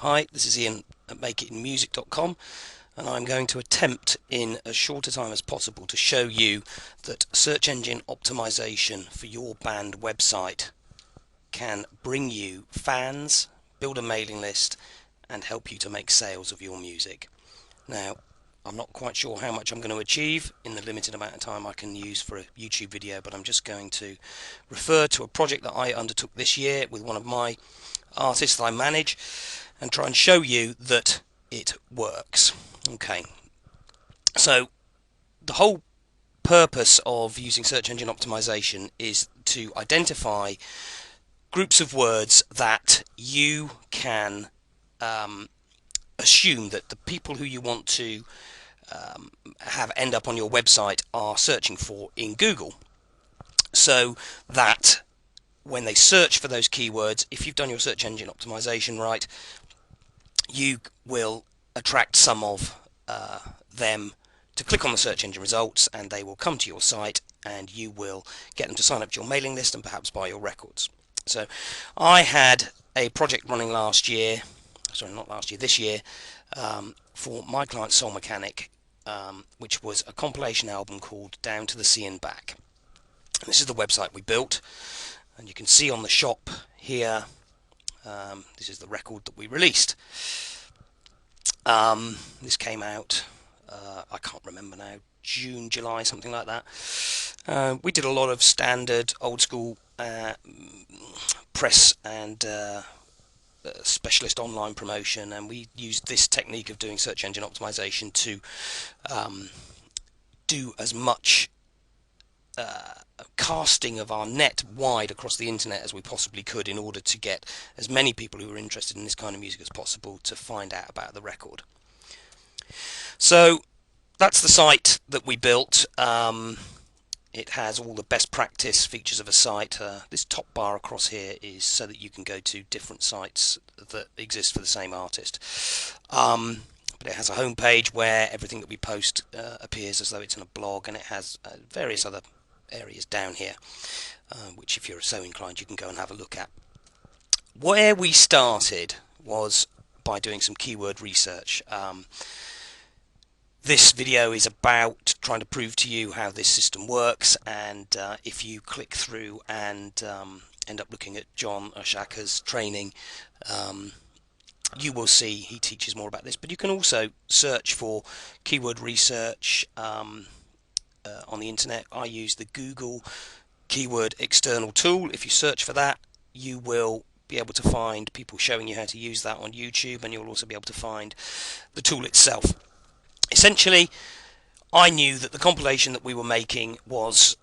Hi, this is Ian at makeitmusic.com, and I'm going to attempt in as short a time as possible to show you that search engine optimization for your band website can bring you fans, build a mailing list, and help you to make sales of your music. Now, I'm not quite sure how much I'm going to achieve in the limited amount of time I can use for a YouTube video, but I'm just going to refer to a project that I undertook this year with one of my artists that I manage and try and show you that it works. Okay, so the whole purpose of using search engine optimization is to identify groups of words that you can assume that the people who you want to have end up on your website are searching for in Google, so that when they search for those keywords, if you've done your search engine optimization right, you will attract some of them to click on the search engine results, and they will come to your site, and you will get them to sign up to your mailing list and perhaps buy your records. So I had a project running this year, for my client Soul Mechanic, which was a compilation album called Down to the Sea and Back. And this is the website we built, and you can see on the shop here, this is the record that we released. This came out, I can't remember now, June, July, something like that. We did a lot of standard, old school press and specialist online promotion, and we used this technique of doing search engine optimization to do as much casting of our net wide across the internet as we possibly could, in order to get as many people who were interested in this kind of music as possible to find out about the record. So that's the site that we built. It has all the best practice features of a site. This top bar across here is so that you can go to different sites that exist for the same artist. But it has a home page where everything that we post appears as though it's in a blog, and it has various other areas down here, which if you're so inclined you can go and have a look at. Where we started was by doing some keyword research. This video is about trying to prove to you how this system works, and if you click through and end up looking at John Oshaka's training, you will see he teaches more about this. But you can also search for keyword research on the internet. I use the Google Keyword External tool. If you search for that, you will be able to find people showing you how to use that on YouTube, and you'll also be able to find the tool itself. Essentially, I knew that the compilation that we were making was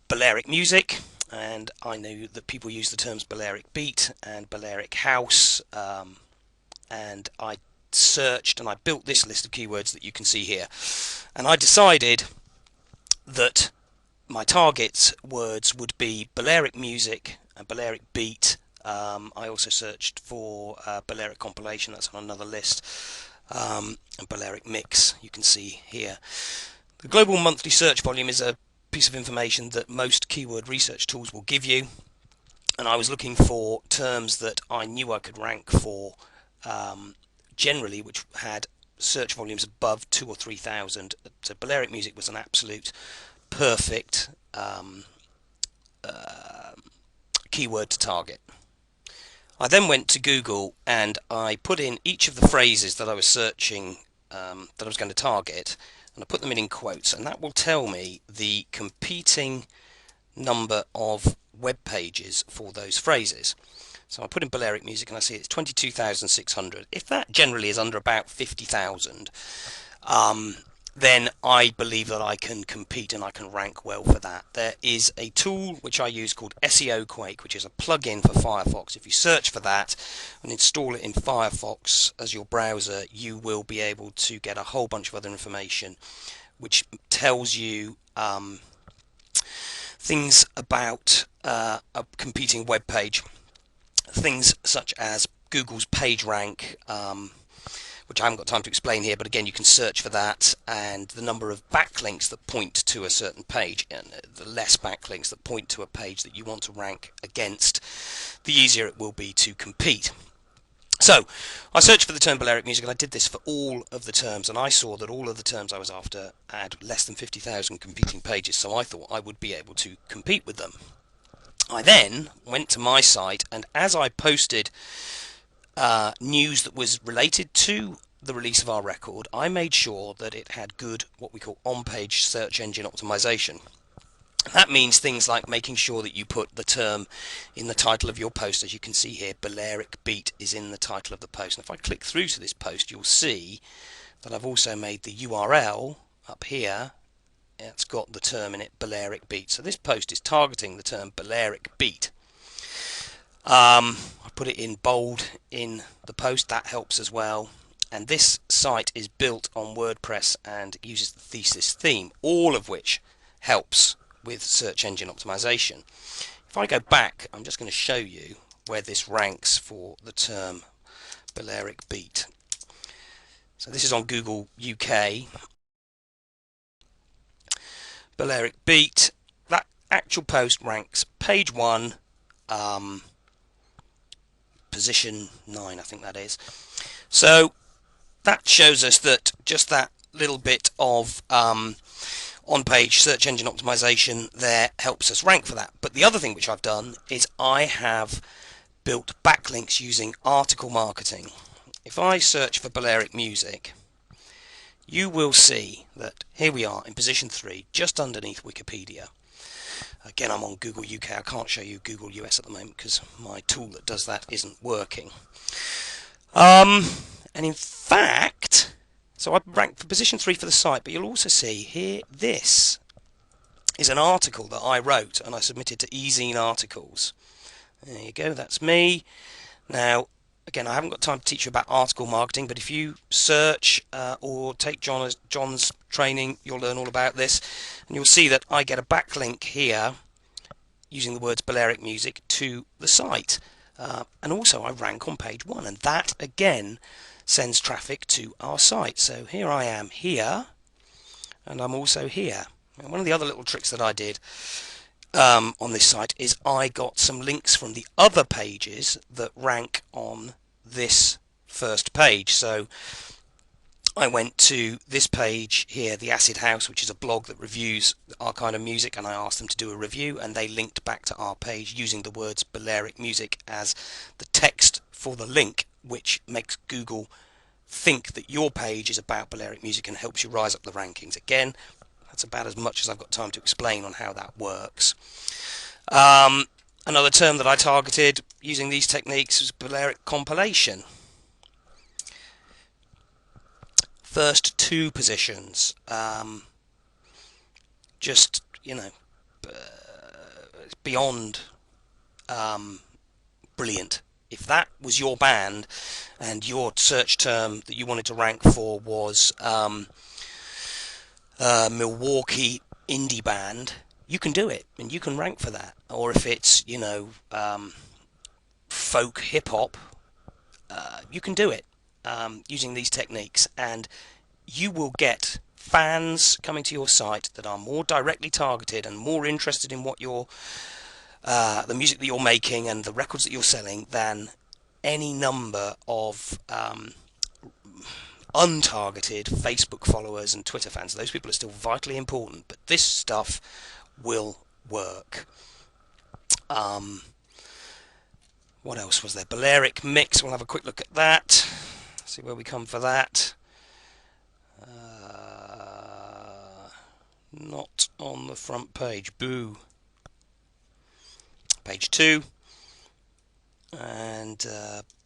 Balearic music, and I knew that people use the terms Balearic beat and Balearic house, and I searched and I built this list of keywords that you can see here, and I decided that my target words would be Balearic music and Balearic beat. I also searched for Balearic compilation, that's on another list, and Balearic mix, you can see here. The global monthly search volume is a piece of information that most keyword research tools will give you, and I was looking for terms that I knew I could rank for generally, which had search volumes above 2,000 or 3,000. So Balearic music was an absolute perfect keyword to target. I then went to Google and I put in each of the phrases that I was searching, that I was going to target, and I put them in quotes, and that will tell me the competing number of web pages for those phrases. So I put in Balearic music and I see it's 22,600. If that generally is under about 50,000, then I believe that I can compete and I can rank well for that. There is a tool which I use called SEO Quake, which is a plugin for Firefox. If you search for that and install it in Firefox as your browser, you will be able to get a whole bunch of other information which tells you things about a competing web page. Things such as Google's PageRank, which I haven't got time to explain here, but again you can search for that, and the number of backlinks that point to a certain page, and the less backlinks that point to a page that you want to rank against, the easier it will be to compete. So I searched for the term Balearic music, and I did this for all of the terms, and I saw that all of the terms I was after had less than 50,000 competing pages, so I thought I would be able to compete with them. I then went to my site, and as I posted news that was related to the release of our record, I made sure that it had good, what we call on-page search engine optimization. That means things like making sure that you put the term in the title of your post. As you can see here, Balearic Beat is in the title of the post. And if I click through to this post, you'll see that I've also made the URL up here. It's got the term in it, Balearic Beat. So this post is targeting the term Balearic Beat. I put it in bold in the post. That helps as well. And this site is built on WordPress and uses the Thesis theme, all of which helps with search engine optimization. If I go back, I'm just going to show you where this ranks for the term Balearic Beat. So this is on Google UK. Balearic Beat, that actual post ranks page 1, position 9, I think that is. So that shows us that just that little bit of on-page search engine optimization there helps us rank for that. But the other thing which I've done is I have built backlinks using article marketing. If I search for Balearic music, you will see that here we are in position 3, just underneath Wikipedia. Again, I'm on Google UK. I can't show you Google US at the moment because my tool that does that isn't working. And in fact, so I ranked for position 3 for the site, but you'll also see here, this is an article that I wrote and I submitted to eZine Articles. There you go, that's me. Now, again, I haven't got time to teach you about article marketing, but if you search or take John's training, you'll learn all about this. And you'll see that I get a backlink here using the words Balearic music to the site. And also I rank on page 1, and that again sends traffic to our site. So here I am here, and I'm also here. And one of the other little tricks that I did on this site is I got some links from the other pages that rank on this first page. So I went to this page here, the Acid House, which is a blog that reviews our kind of music, and I asked them to do a review, and they linked back to our page using the words Balearic music as the text for the link, which makes Google think that your page is about Balearic music and helps you rise up the rankings. Again, that's about as much as I've got time to explain on how that works. Another term that I targeted using these techniques was Balearic compilation. First 2 positions, just, you know, beyond brilliant. If that was your band and your search term that you wanted to rank for was Milwaukee indie band, you can do it and you can rank for that. Or if it's, you know, folk hip hop, you can do it using these techniques, and you will get fans coming to your site that are more directly targeted and more interested in what you're the music that you're making and the records that you're selling than any number of untargeted Facebook followers and Twitter fans. Those people are still vitally important, but this stuff will work. What else was there? Balearic mix, we'll have a quick look at that, see where we come for that. Not on the front page, boo. Page 2, and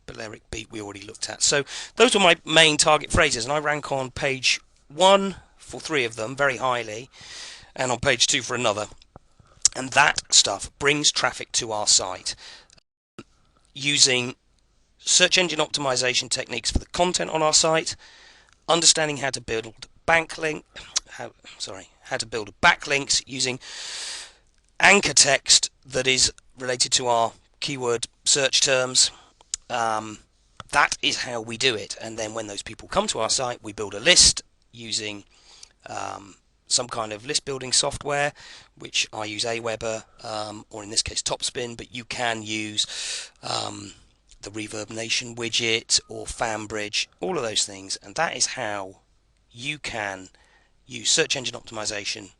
Balearic beat we already looked at. So those were my main target phrases, and I rank on page 1 for 3 of them very highly, and on page 2 for another. And that stuff brings traffic to our site using search engine optimization techniques for the content on our site, understanding how to build how to build backlinks using anchor text that is related to our keyword search terms. That is how we do it. And then when those people come to our site, we build a list using some kind of list building software, which I use Aweber, or in this case Topspin, but you can use the the Reverb Nation widget or FanBridge, all of those things. And that is how you can use search engine optimization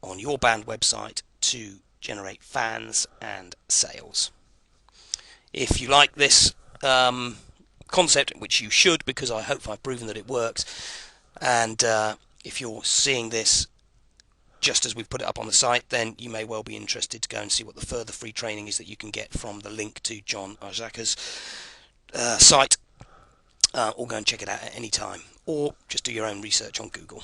on your band website to generate fans and sales. If you like this concept, which you should, because I hope I've proven that it works, and if you're seeing this just as we've put it up on the site, then you may well be interested to go and see what the further free training is that you can get from the link to John Orzaka's site, or go and check it out at any time, or just do your own research on Google.